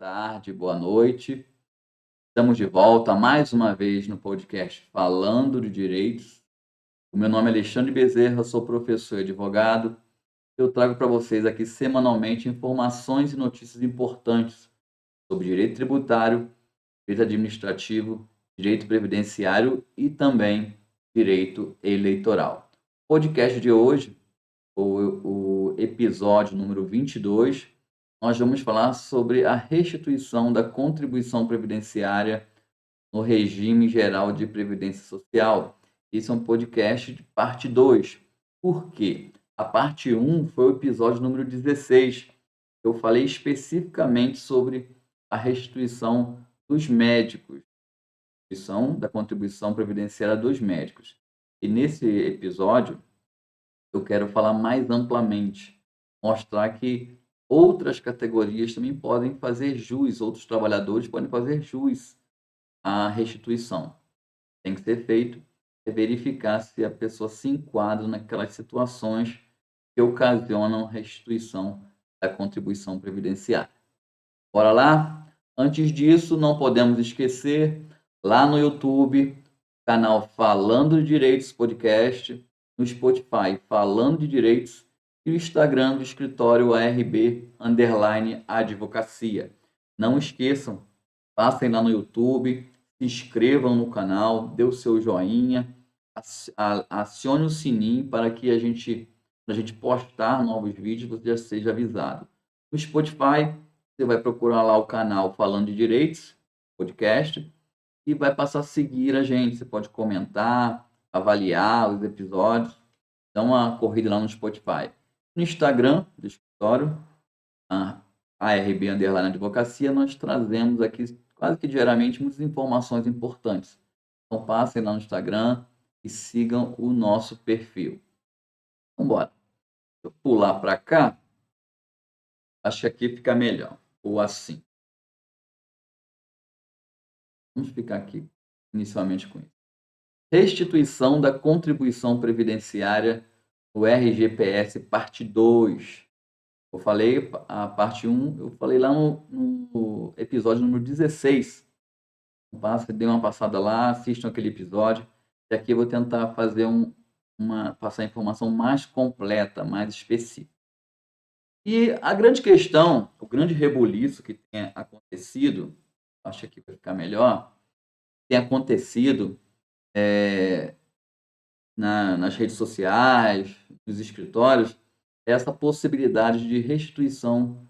tarde, boa noite. Estamos de volta mais uma vez no podcast Falando de Direitos. O meu nome é Alexandre Bezerra, sou professor e advogado. Eu trago para vocês aqui semanalmente informações e notícias importantes sobre direito tributário, direito administrativo, direito previdenciário e também direito eleitoral. O podcast de hoje, o episódio número 22, nós vamos falar sobre a restituição da contribuição previdenciária no regime geral de previdência social. Esse é um podcast de parte 2. Por quê? A parte 1 foi o episódio número 16. Eu falei especificamente sobre a restituição dos médicos, restituição da contribuição previdenciária dos médicos. E nesse episódio, eu quero falar mais amplamente, mostrar que outras categorias também podem fazer jus, outros trabalhadores podem fazer jus à restituição. Tem que ser feito é verificar se a pessoa se enquadra naquelas situações que ocasionam restituição da contribuição previdenciária. Bora lá? Antes disso, não podemos esquecer, lá no YouTube, canal Falando de Direitos Podcast, no Spotify Falando de Direitos e o Instagram do escritório ARB_Advocacia. Não esqueçam, passem lá no YouTube, se inscrevam no canal, dê o seu joinha, acione o sininho para que a gente postar novos vídeos, você já seja avisado. No Spotify, você vai procurar lá o canal Falando de Direitos, podcast, e vai passar a seguir a gente. Você pode comentar, avaliar os episódios, dá uma corrida lá no Spotify. No Instagram do escritório, a ARB_Advocacia, nós trazemos aqui quase que diariamente muitas informações importantes. Então passem lá no Instagram e sigam o nosso perfil. Vamos embora. Deixa eu pular para cá. Acho que aqui fica melhor. Ou assim. Vamos ficar aqui inicialmente com isso. Restituição da contribuição previdenciária no RGPS, parte 2. Eu falei a parte 1, eu falei lá no episódio número 16. Dê uma passada lá, assistam aquele episódio. E aqui eu vou tentar fazer passar a informação mais completa, mais específica. E a grande questão, o grande rebuliço que tem acontecido, acho que aqui vai ficar melhor, tem acontecido nas redes sociais, nos escritórios, essa possibilidade de restituição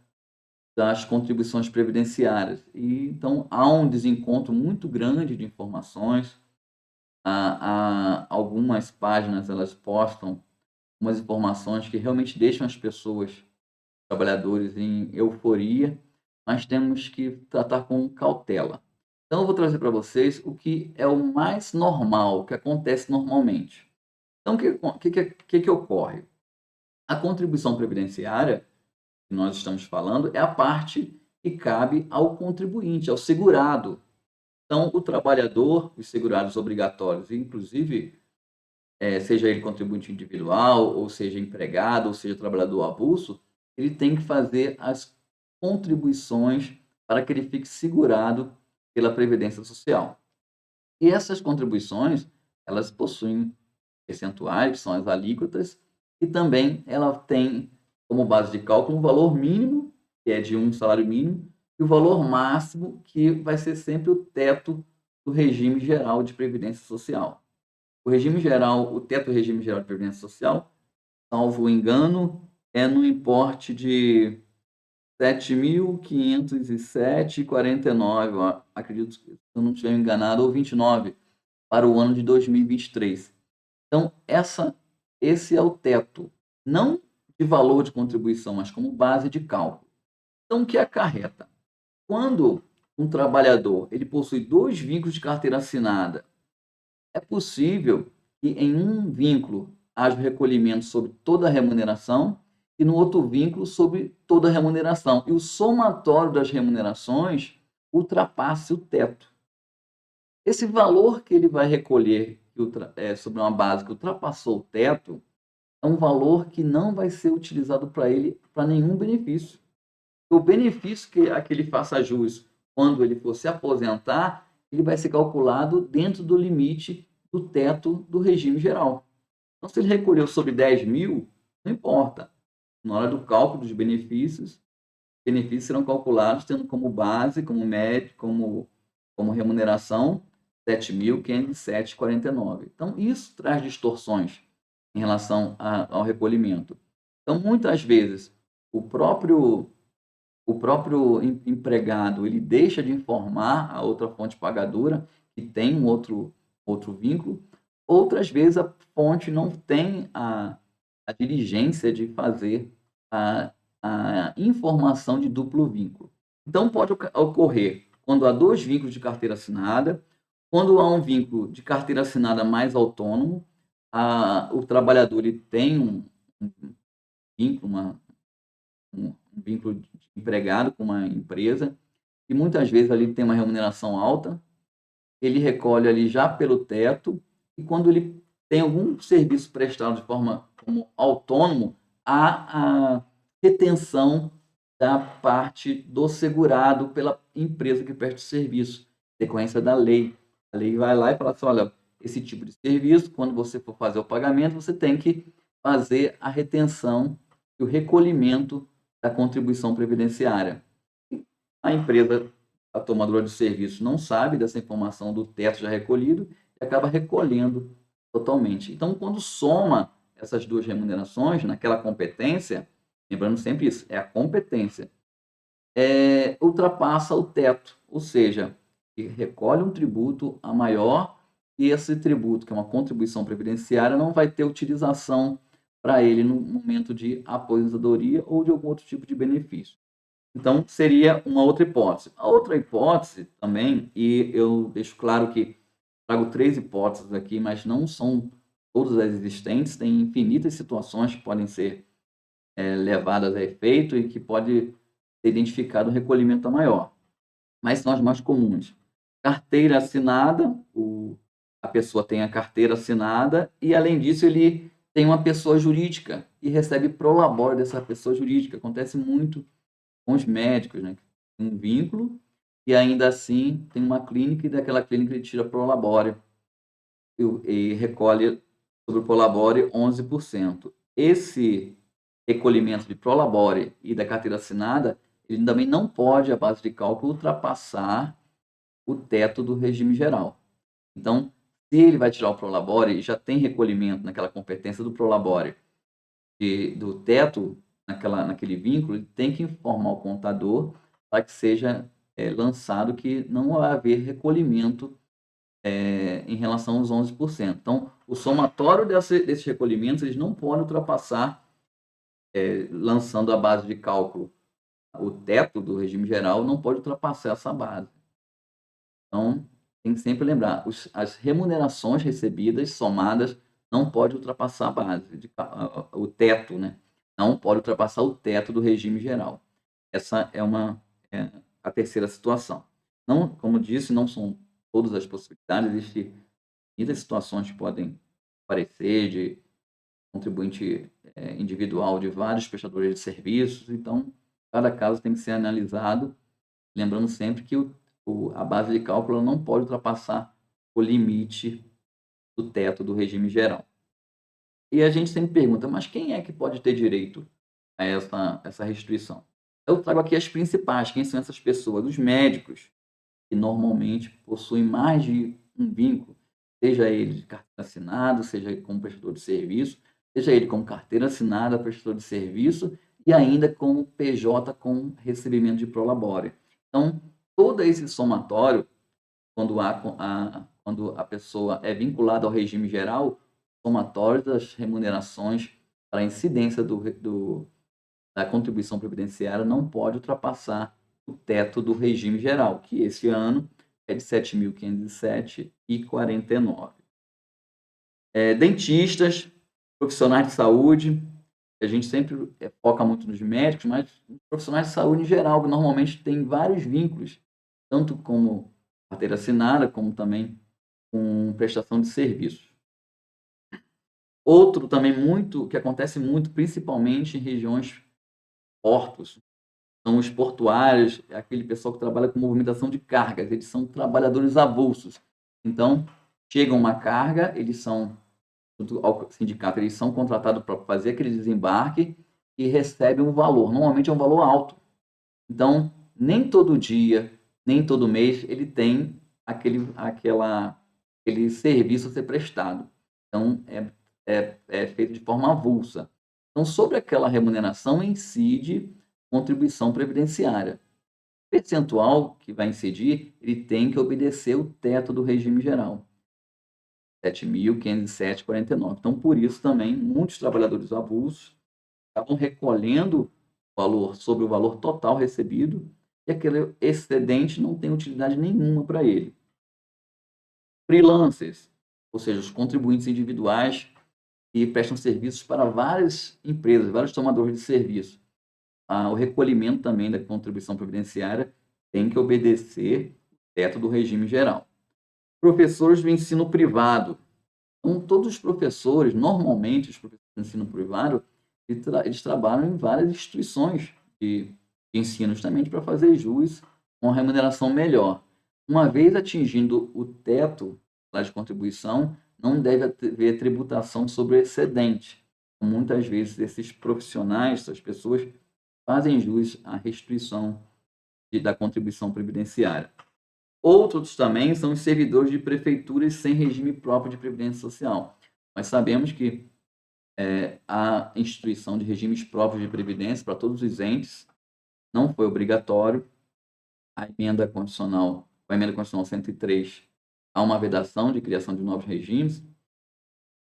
das contribuições previdenciárias. E, então, há um desencontro muito grande de informações. Algumas páginas elas postam umas informações que realmente deixam as pessoas, trabalhadores, em euforia, mas temos que tratar com cautela. Então, eu vou trazer para vocês o que é o mais normal, o que acontece normalmente. Então, o que ocorre? A contribuição previdenciária, que nós estamos falando, é a parte que cabe ao contribuinte, ao segurado. Então, o trabalhador, os segurados obrigatórios, inclusive, seja ele contribuinte individual, ou seja empregado, ou seja trabalhador avulso, ele tem que fazer as contribuições para que ele fique segurado pela Previdência Social. E essas contribuições, elas possuem percentuais, que são as alíquotas, e também ela tem como base de cálculo um valor mínimo, que é de um salário mínimo, e o valor máximo, que vai ser sempre o teto do regime geral de previdência social. O teto do regime geral de previdência social, salvo engano, é no importe de R$ 7.507,49, acredito, se eu não estiver enganado, ou 29, para o ano de 2023. Então, esse é o teto, não de valor de contribuição, mas como base de cálculo. Então, o que acarreta? Quando um trabalhador ele possui 2 vínculos de carteira assinada, é possível que em um vínculo haja o recolhimento sobre toda a remuneração e no outro vínculo sobre toda a remuneração. E o somatório das remunerações ultrapasse o teto. Esse valor que ele vai recolher sobre uma base que ultrapassou o teto é um valor que não vai ser utilizado para ele para nenhum benefício. O benefício a que ele faça jus quando ele for se aposentar, ele vai ser calculado dentro do limite do teto do regime geral. Então, se ele recolheu sobre 10 mil, não importa. Na hora do cálculo dos benefícios serão calculados tendo como base, como médio, como remuneração, 7.507,49. Então, isso traz distorções em relação ao recolhimento. Então, muitas vezes, o próprio empregado ele deixa de informar a outra fonte pagadora que tem um outro vínculo. Outras vezes, a fonte não tem a diligência de fazer a informação de duplo vínculo. Então, pode ocorrer quando há dois vínculos de carteira assinada, quando há um vínculo de carteira assinada mais autônomo, o trabalhador ele tem um vínculo, um vínculo de empregado com uma empresa, e muitas vezes ali tem uma remuneração alta, ele recolhe ali já pelo teto, e quando ele tem algum serviço prestado de forma como autônomo, há a retenção da parte do segurado pela empresa que presta o serviço, decorrência da lei. A lei vai lá e fala assim, olha, esse tipo de serviço, quando você for fazer o pagamento, você tem que fazer a retenção e o recolhimento da contribuição previdenciária. A empresa, a tomadora de serviço, não sabe dessa informação do teto já recolhido e acaba recolhendo totalmente. Então, quando soma essas duas remunerações naquela competência, lembrando sempre isso, é a competência, ultrapassa o teto, ou seja, recolhe um tributo a maior e esse tributo, que é uma contribuição previdenciária, não vai ter utilização para ele no momento de aposentadoria ou de algum outro tipo de benefício. Então, seria uma outra hipótese. A outra hipótese também, e eu deixo claro que trago 3 hipóteses aqui, mas não são todas as existentes, tem infinitas situações que podem ser levadas a efeito e que pode ser identificado um recolhimento maior. Mas são as mais comuns. Carteira assinada, a pessoa tem a carteira assinada e, além disso, ele tem uma pessoa jurídica e recebe prolabore dessa pessoa jurídica. Acontece muito com os médicos, né? Um vínculo e ainda assim tem uma clínica e daquela clínica ele tira prolabore e recolhe sobre o prolabore 11%. Esse recolhimento de prolabore e da carteira assinada, ele também não pode, a base de cálculo, ultrapassar o teto do regime geral. Então, se ele vai tirar o prolabore e já tem recolhimento naquela competência do prolabore do teto naquele vínculo, ele tem que informar o contador para que seja lançado que não vai haver recolhimento em relação aos 11%. Então, o somatório desses recolhimentos eles não podem ultrapassar, lançando a base de cálculo, o teto do regime geral não pode ultrapassar essa base. Então, tem que sempre lembrar, as remunerações recebidas somadas não pode ultrapassar a base, o teto, né? Não pode ultrapassar o teto do regime geral. Essa é a terceira situação. Não, como disse, não são todas as possibilidades, existem muitas situações que podem aparecer de contribuinte individual de vários prestadores de serviços, então cada caso tem que ser analisado, lembrando sempre que a base de cálculo não pode ultrapassar o limite do teto do regime geral. E a gente sempre pergunta, mas quem é que pode ter direito a essa restituição? Eu trago aqui as principais, quem são essas pessoas? Os médicos, que normalmente possuem mais de um vínculo, seja ele de carteira assinada, seja ele como prestador de serviço, seja ele como carteira assinada, prestador de serviço, e ainda como PJ com recebimento de prolabore. Então, todo esse somatório, quando a pessoa é vinculada ao regime geral, somatório das remunerações para a incidência da contribuição previdenciária não pode ultrapassar o teto do regime geral, que esse ano é de 7.507,49. Dentistas, profissionais de saúde, a gente sempre foca muito nos médicos, mas os profissionais de saúde em geral, que normalmente têm vários vínculos, tanto como carteira assinada, como também com prestação de serviços. Outro também que acontece muito, principalmente em regiões portos, são os portuários, é aquele pessoal que trabalha com movimentação de cargas, eles são trabalhadores avulsos. Então, chega uma carga, eles são, junto ao sindicato, eles são contratados para fazer aquele desembarque e recebem um valor, normalmente é um valor alto. Então, nem todo dia, nem todo mês, ele tem aquele serviço a ser prestado. Então, é feito de forma avulsa. Então, sobre aquela remuneração incide contribuição previdenciária. O percentual que vai incidir, ele tem que obedecer o teto do regime geral, 7.507,49. Então, por isso também, muitos trabalhadores avulsos acabam recolhendo o valor sobre o valor total recebido e aquele excedente não tem utilidade nenhuma para ele. Freelancers, ou seja, os contribuintes individuais que prestam serviços para várias empresas, vários tomadores de serviço. O recolhimento também da contribuição previdenciária tem que obedecer o teto do regime geral. Professores do ensino privado. Então, todos os professores, normalmente, os professores do ensino privado, eles trabalham em várias instituições de ensino, justamente para fazer jus com remuneração melhor. Uma vez atingindo o teto lá de contribuição, não deve haver tributação sobre o excedente. Muitas vezes, esses profissionais, essas pessoas, fazem jus à restituição da contribuição previdenciária. Outros também são os servidores de prefeituras sem regime próprio de previdência social. Nós sabemos que a instituição de regimes próprios de previdência para todos os entes não foi obrigatório. A emenda constitucional 103, há uma vedação de criação de novos regimes,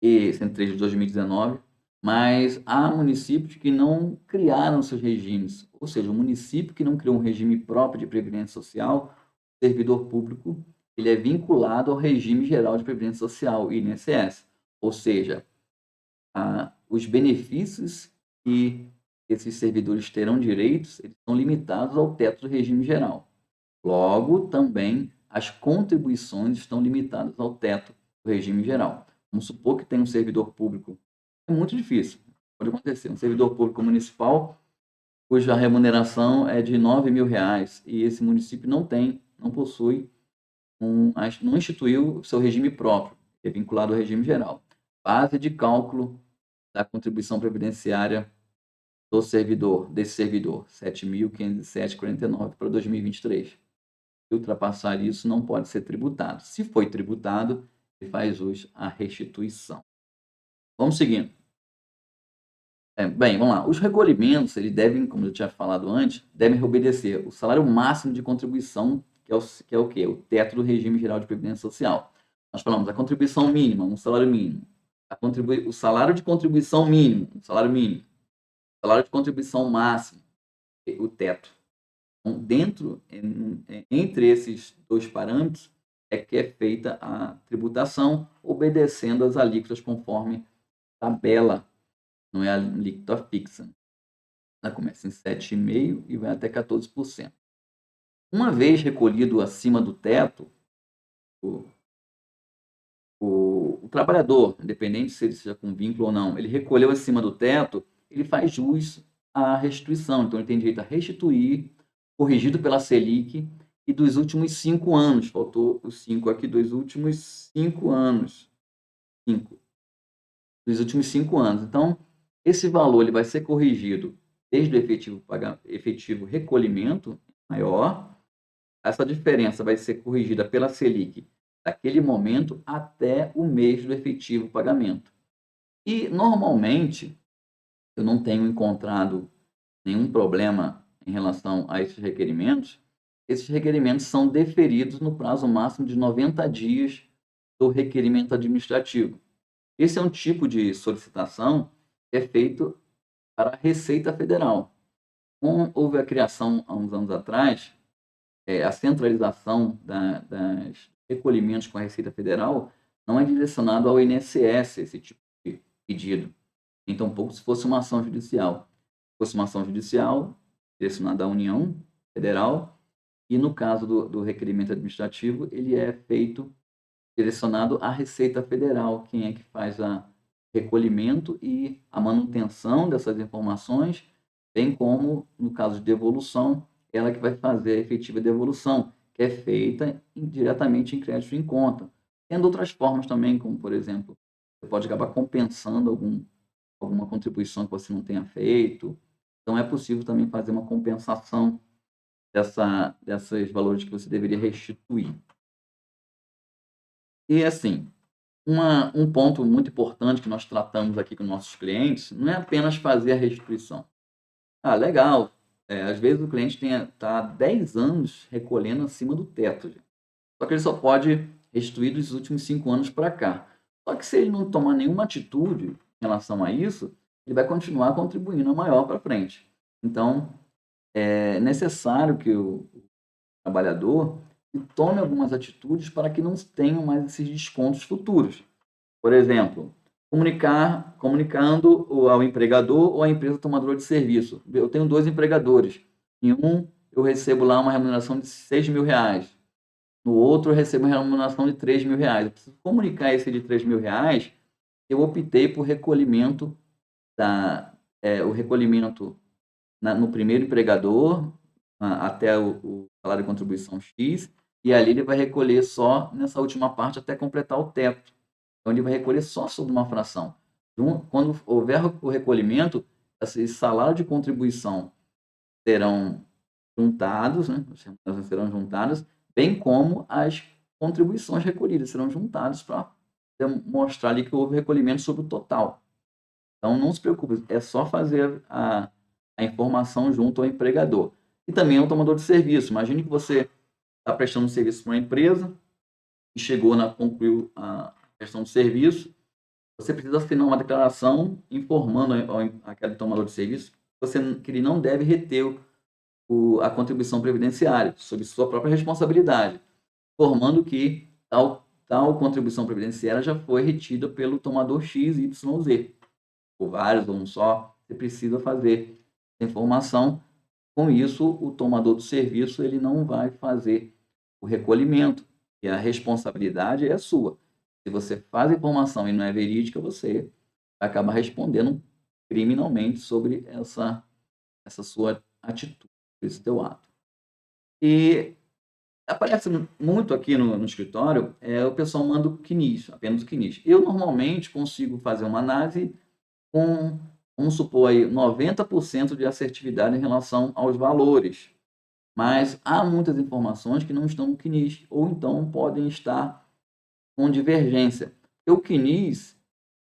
e 103 de 2019, mas há municípios que não criaram seus regimes, ou seja, o município que não criou um regime próprio de previdência social, o servidor público, ele é vinculado ao regime geral de previdência social, INSS, ou seja, os benefícios que esses servidores terão direitos, eles são limitados ao teto do regime geral. Logo, também as contribuições estão limitadas ao teto do regime geral. Vamos supor que tem um servidor público, é muito difícil, pode acontecer, um servidor público municipal cuja remuneração é de R$ 9.000 e esse município não possui, não instituiu seu regime próprio, é vinculado ao regime geral. Base de cálculo da contribuição previdenciária desse servidor, 7.507,49 para 2023. Se ultrapassar isso, não pode ser tributado. Se foi tributado, ele faz jus à restituição. Vamos seguindo. Bem, vamos lá. Os recolhimentos, eles devem, como eu tinha falado antes, devem obedecer o salário máximo de contribuição, que é o quê? O teto do regime geral de previdência social. Nós falamos a contribuição mínima, um salário mínimo. O salário de contribuição mínimo, um salário mínimo. O salário de contribuição máximo, o teto. Então, entre esses dois parâmetros, é que é feita a tributação, obedecendo as alíquotas conforme tabela, não é a alíquota fixa. Ela começa em 7,5% e vai até 14%. Uma vez recolhido acima do teto, o trabalhador, independente se ele seja com vínculo ou não, ele recolheu acima do teto, ele faz jus à restituição. Então, ele tem direito a restituir, corrigido pela Selic, e dos últimos 5 anos. Faltou os 5 aqui, dos últimos 5 anos. 5. Dos últimos 5 anos. Então, esse valor ele vai ser corrigido desde o efetivo recolhimento maior. Essa diferença vai ser corrigida pela Selic daquele momento até o mês do efetivo pagamento. E, normalmente, eu não tenho encontrado nenhum problema em relação a esses requerimentos. Esses requerimentos são deferidos no prazo máximo de 90 dias do requerimento administrativo. Esse é um tipo de solicitação que é feito para a Receita Federal. Como houve a criação, há uns anos atrás, a centralização das recolhimentos com a Receita Federal, não é direcionado ao INSS esse tipo de pedido. Então, pouco se fosse uma ação judicial. Se fosse uma ação judicial direcionada à União Federal, e no caso do requerimento administrativo, ele é feito direcionado à Receita Federal, quem é que faz o recolhimento e a manutenção dessas informações bem como, no caso de devolução, ela que vai fazer a efetiva devolução, que é feita diretamente em crédito em conta. Tendo outras formas também, como, por exemplo, você pode acabar compensando alguma contribuição que você não tenha feito. Então, é possível também fazer uma compensação desses valores que você deveria restituir. E, assim, um ponto muito importante que nós tratamos aqui com nossos clientes não é apenas fazer a restituição. Ah, legal. Às vezes o cliente está há 10 anos recolhendo acima do teto. Gente. Só que ele só pode restituir dos últimos 5 anos para cá. Só que se ele não tomar nenhuma atitude em relação a isso, ele vai continuar contribuindo a maior para frente. Então, é necessário que o trabalhador tome algumas atitudes para que não tenham mais esses descontos futuros. Por exemplo, comunicando ao empregador ou à empresa tomadora de serviço. Eu tenho 2 empregadores. Em um, eu recebo lá uma remuneração de R$ 6.000. No outro, eu recebo uma remuneração de R$ 3.000. Eu preciso comunicar esse de R$ 3.000. Eu optei por recolhimento o recolhimento no primeiro empregador, até o salário de contribuição X, e ali ele vai recolher só nessa última parte até completar o teto. Então, ele vai recolher só sobre uma fração. Então, quando houver o recolhimento, esses salários de contribuição serão juntados, né? As remunerações serão juntadas, bem como as contribuições recolhidas serão juntadas para mostrar ali que houve recolhimento sobre o total. Então, não se preocupe, é só fazer a informação junto ao empregador. E também ao tomador de serviço. Imagine que você está prestando um serviço para uma empresa e concluiu a questão do serviço, você precisa assinar uma declaração informando aquele tomador de serviço que ele não deve reter a contribuição previdenciária, sob sua própria responsabilidade, informando que tal contribuição previdenciária já foi retida pelo tomador X, Y, Z, ou vários, ou um só, você precisa fazer essa informação. Com isso, o tomador do serviço ele não vai fazer o recolhimento, e a responsabilidade é sua. Se você faz a informação e não é verídica, você vai acabar respondendo criminalmente sobre essa sua atitude, esse teu ato. E aparece muito aqui no escritório, o pessoal manda o CNIS, apenas o CNIS. Eu normalmente consigo fazer uma análise com, vamos supor aí, 90% de assertividade em relação aos valores. Mas há muitas informações que não estão no CNIS, ou então podem estar com divergência. O CNIS,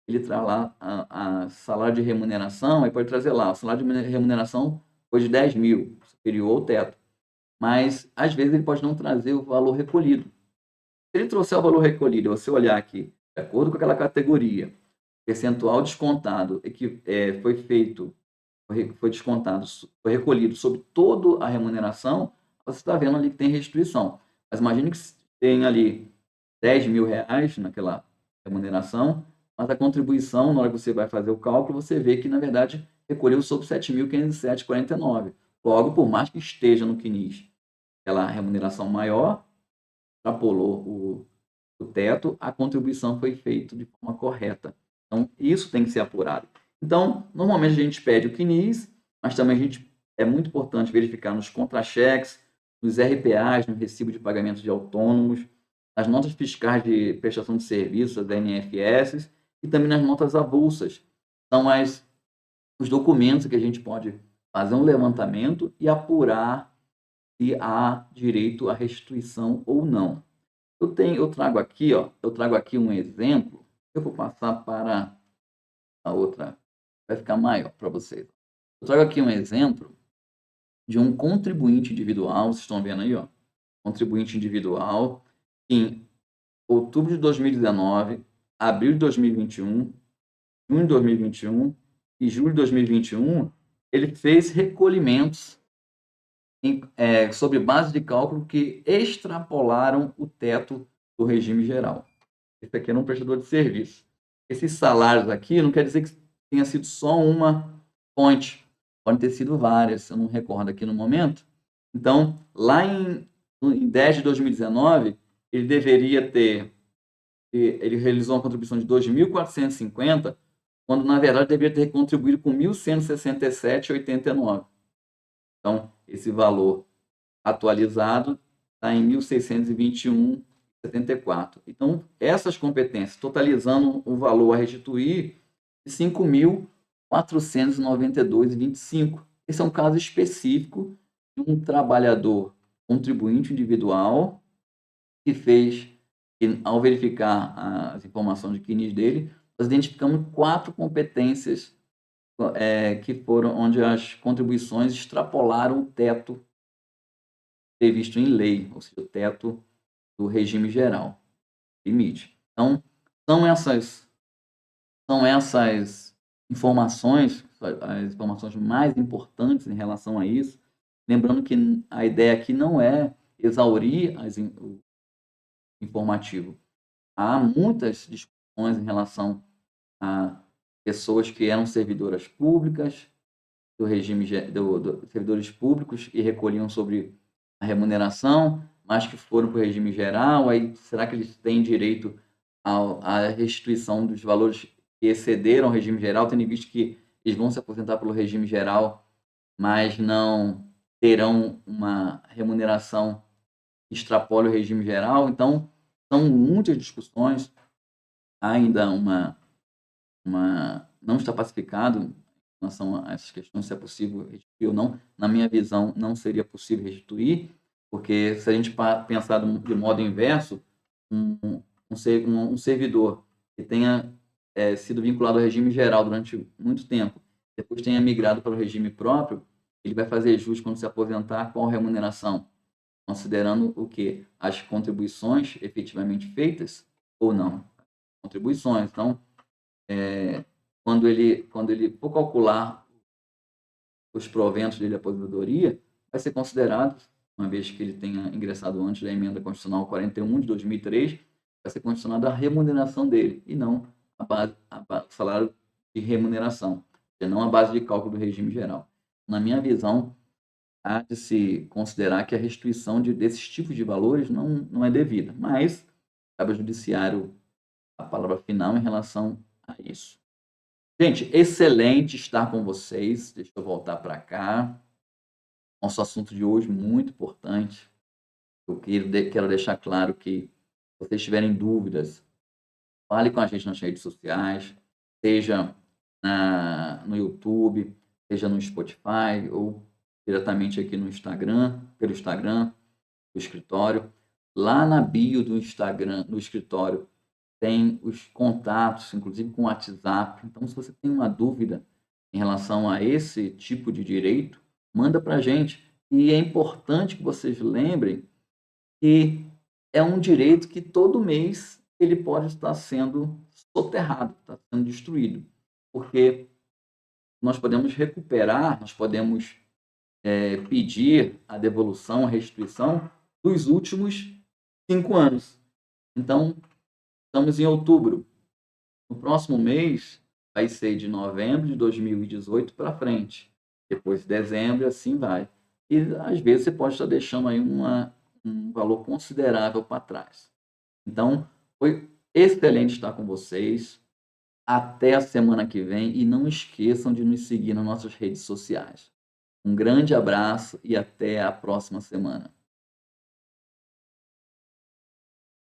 ele traz lá a salário de remuneração, aí pode trazer lá, o salário de remuneração foi de 10 mil, superior ao teto. Mas, às vezes, ele pode não trazer o valor recolhido. Se ele trouxer o valor recolhido, você olhar aqui, de acordo com aquela categoria, percentual descontado, que foi descontado, foi recolhido sobre toda a remuneração, você está vendo ali que tem restituição. Mas imagine que tem ali R$ 10.000 naquela remuneração, mas a contribuição, na hora que você vai fazer o cálculo, você vê que, na verdade, recolheu sobre 7.507,49. Logo, por mais que esteja no CNIS aquela remuneração maior, extrapolou o teto, a contribuição foi feita de forma correta. Então, isso tem que ser apurado. Então, normalmente a gente pede o CNIS, mas também é muito importante verificar nos contra-cheques, nos RPAs, no recibo de pagamento de autônomos, nas notas fiscais de prestação de serviços, as NFS, e também nas notas avulsas. São os documentos que a gente pode fazer um levantamento e apurar se há direito à restituição ou não. Eu trago aqui um exemplo. Eu vou passar para a outra, vai ficar maior para vocês. Eu trago aqui um exemplo de um contribuinte individual, vocês estão vendo aí, ó, contribuinte individual, em outubro de 2019, abril de 2021, junho de 2021 e julho de 2021, ele fez recolhimentos sobre base de cálculo que extrapolaram o teto do regime geral. Esse aqui era um prestador de serviço. Esses salários aqui não quer dizer que tenha sido só uma fonte, podem ter sido várias, eu não recordo aqui no momento. Então, lá em 10 de 2019, ele realizou uma contribuição de 2.450 quando na verdade deveria ter contribuído com 1.167,89. Então, esse valor atualizado está em 1.621,74. Então, essas competências, totalizando o valor a restituir de 5.492,25. Esse é um caso específico de um trabalhador contribuinte individual que fez, que, ao verificar as informações de CNIS dele, nós identificamos 4 competências que foram onde as contribuições extrapolaram o teto previsto em lei, ou seja, o teto do regime geral, limite. Então, são essas informações, as informações mais importantes em relação a isso. Lembrando que a ideia aqui não é exaurir o informativo. Há muitas discussões em relação a pessoas que eram servidoras públicas, do regime do servidores públicos e recolhiam sobre a remuneração, mas que foram para o regime geral. Aí, será que eles têm direito à restituição dos valores que excederam o regime geral, tendo em vista que eles vão se aposentar pelo regime geral, mas não terão uma remuneração que extrapole o regime geral? Então, são muitas discussões, ainda não está pacificado em relação a essas questões, se é possível restituir ou não. Na minha visão, não seria possível restituir, porque se a gente pensar de modo inverso, um servidor que tenha sido vinculado ao regime geral durante muito tempo, depois tenha migrado para o regime próprio, ele vai fazer jus quando se aposentar, qual remuneração? Considerando o quê? As contribuições efetivamente feitas ou não? Contribuições. Então, quando ele for calcular os proventos dele da aposentadoria, vai ser considerado, uma vez que ele tenha ingressado antes da emenda constitucional 41 de 2003, vai ser condicionado à remuneração dele, e não o salário de remuneração, e não a base de cálculo do regime geral. Na minha visão, há de se considerar que a restituição desses tipos de valores não é devida, mas cabe ao judiciário a palavra final em relação a isso. Gente, excelente estar com vocês. Deixa eu voltar para cá. Nosso assunto de hoje, muito importante. Eu quero deixar claro que, se vocês tiverem dúvidas, fale com a gente nas redes sociais, seja no YouTube, seja no Spotify ou diretamente aqui no Instagram, pelo Instagram do escritório. Lá na bio do Instagram, do escritório, tem os contatos, inclusive com o WhatsApp. Então, se você tem uma dúvida em relação a esse tipo de direito, manda para a gente. E é importante que vocês lembrem que é um direito que todo mês ele pode estar sendo soterrado, está sendo destruído. Porque nós podemos recuperar, nós podemos pedir a devolução, a restituição dos últimos 5 anos. Então, estamos em outubro. No próximo mês vai ser de novembro de 2018 para frente. Depois de dezembro, assim vai. E às vezes você pode estar deixando aí um valor considerável para trás. Então, foi excelente estar com vocês. Até a semana que vem e não esqueçam de nos seguir nas nossas redes sociais. Um grande abraço e até a próxima semana.